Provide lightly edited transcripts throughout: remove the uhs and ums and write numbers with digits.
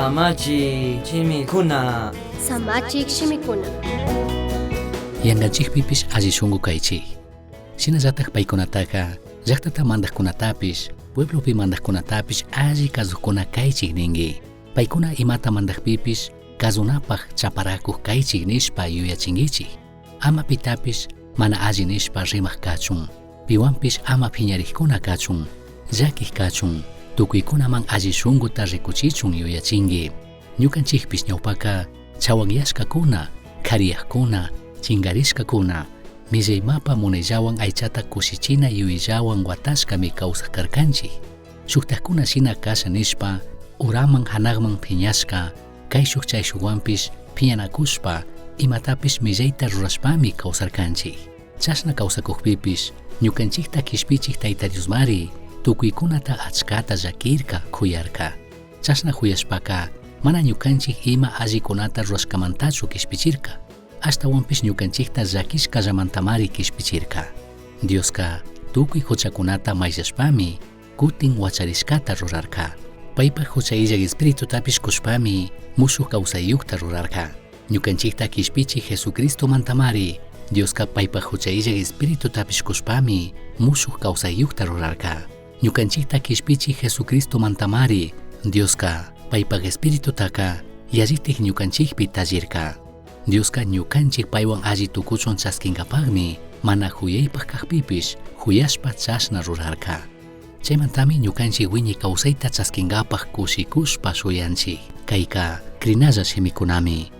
Samachi chimikuna. Samachik shimikuna. Yanganchikpipish alli shunqu kaychik. Shinallatak paykunataqa llaqtata mandaqkunatapish pueblopi mandaqkunatapish alli kasuqkuna kaychik ninki. Paykuna imata mandaqpipish kasunapaq chaparakuq kaychik nishpa yuyachinkichik. Ama pitapish mana alli nishpa rimaq kachun. Piwanpish ama phiñariqkuna kachun. Llakiq kachun. Tukuykunaman alli shunquta rikuchichun yuyachinki. Ñukanchikpish ñawpaka chawagyashkakuna, kariyaqkuna, chingarishkakuna, millaymapa munayllawan aychata kushichina yuyillawan watashkami kawsaq karkanchik. Shuktaqkuna shina kasha nishpa, uraman hanaqman phiñashka, kay shuk chay shukwanpish phiñanakushpa, imatapish millayta rurashpami kawsarkanchik. Chashna kawsakuqpipish, ñukanchikta kishpichik Tayta Diosmari, tukuykunata achkata llakirka, khuyarka. Chashna khuyashpaka, mana ñukanchik ima allikunata rurashkamantachu kishpichirka. Ashtawanpish ñukanchikta llakishkallamantamari kishpichirka. Dioska tukuy huchakunata mayllashpami kutin wacharishkata rurarka. Paypaq huchayllak espiritutapish kushpami mushuq kawsayuqta rurarka. Ñukanchikta kishpichik Jesucristo mantamari Dioska paypaq huchayllak espiritutapish kushpami mushuq kawsayuqta rurarka. Ñukanchikta kishpichik Jesucristo mantamari Dioska paypaq espiritutaqa yallitik ñukanchikpi tallirka. Dioska ñukanchik paywan alli tukuchun chaskinkapaqmi mana huyaypaq kaqpipish huyashpa chashna rurarka. Chaymantami ñukanchik wiñi kawsayta chaskinkapaq kushikushpa shuyanchik. Kayka krinalla shimikunami.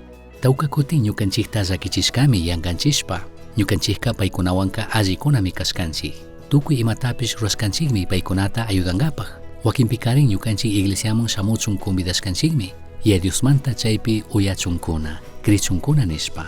Tawka kutin ñukanchikta llakichishkami yankanchishpa. Ñukanchikka paykunawanka allikunami kashkanchik. Tukuy imatapish rurashkanchikmi paykunata ayudankapaq. Wakinpi karin ñukanchik iglesiaman shamuchun convidashkanchikmi. Diosmanta chaypi uyachunkuna, krichunkuna nishpa.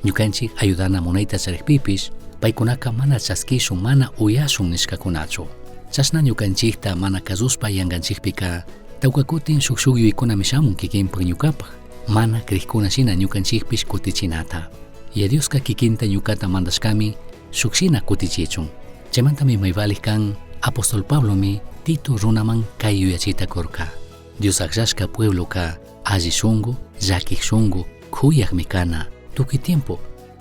Ñukanchik ayudana munayta chariqpipish, paykunaka mana chaskishun mana uyashun nishkakunachu. Chashna ñukanchikta mana kasushpa yankanchikpika, tawka kutin shuk yuykuna shamun kikinpaq ñukapaq, mana kriqkuna shina ñukanchikpish kutichinata. Dioska kikinta ñukata mandashkami shukshina kutichichun. Chaymantami maybalik kan Apóstol Pablomi Tito runaman kay yuyachita kurka. Dios akllashka puebloka alli shunqu, llakiq shunqu, khuyaqmi kana. Tukuy tiempo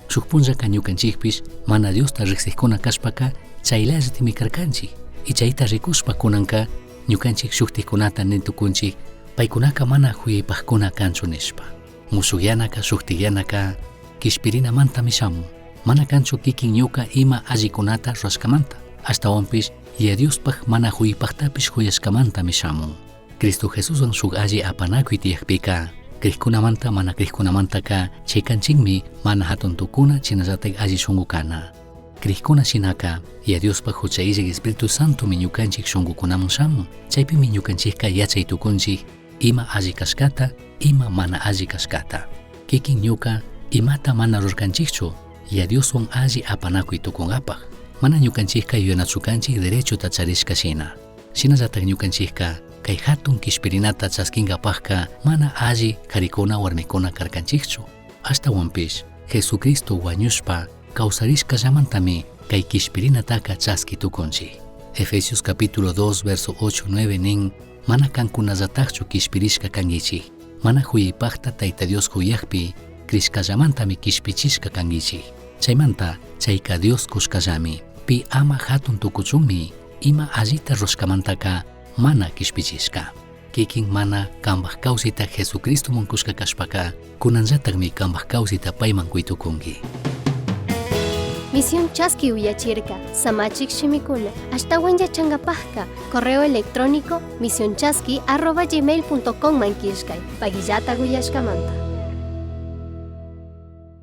shuk punllaqa ñukanchikpish mana Diosta riqsiqkuna kashpaka chayllatimi karkanchik. Y chayta rikushpa kunanka ñukanchik shuktiqkunata nintukunchik paykunaka mana huyaypaqkuna kanchu nishpa. Musuqyanaka shuktiqyanaka kishpirinamantami shamun. Mana kanchu kikin ñuka ima allikunata rurashkamanta. Ashtawanpish Diospaq mana huyaypaqtapish huyashkamantami shamun. Cristo Jesuswan shuk alli apanakuy tiyaqpika kriqkunamanta mana kriqkunamantaka chaykanchikmi mana hatun tukuna chinallatak alli shunqu kana. Kriqkuna shinaka Diospaq huchayllak Espíritu Santomi ñukanchik shunqukunaman shamun. Chaypimi ñukanchikka yachay tukunchik ima alli kashkata, ima mana alli kashkata. Kikin ñuka imata mana rurkanchikchu Dioswan alli apanakuy tukunapaq. Mana ñukanchikka yuyanachukanchik derechota charishka shina. Shinallatak ñukanchikka kay hatun kishpirinata chaskinkapaqka mana alli karikuna warmikuna karkanchikchu. Ashtawanpish Jesucristo wañushpa kawsarishkallamantami kay kishpirinataka chaski tukunchik. Efesios capítulo 2 verso 8-9 nin mana kankunallatakchu kishpirishka kankichik. Mana huyaypaqta Tayta Dios huyaqpi krishkallamantami kishpichishka kankichik. Chaymanta chayka Dios kushkallami. Pi ama hatun tukuchunmi ima allita rurashkamantaka mana kishpichishka. Kikin mana kambaq kawsita Jesucristo munkushka kashpaka kunanllatakmi kambaq kawsita payman kuytukunki. Misión Chasqui Uyachirka, Samachik Shimikuna, Ashtawan Yachangapajka, correo electrónico misionchasqui@gmail.com mankishkay, Pagillata Guyashkamanta.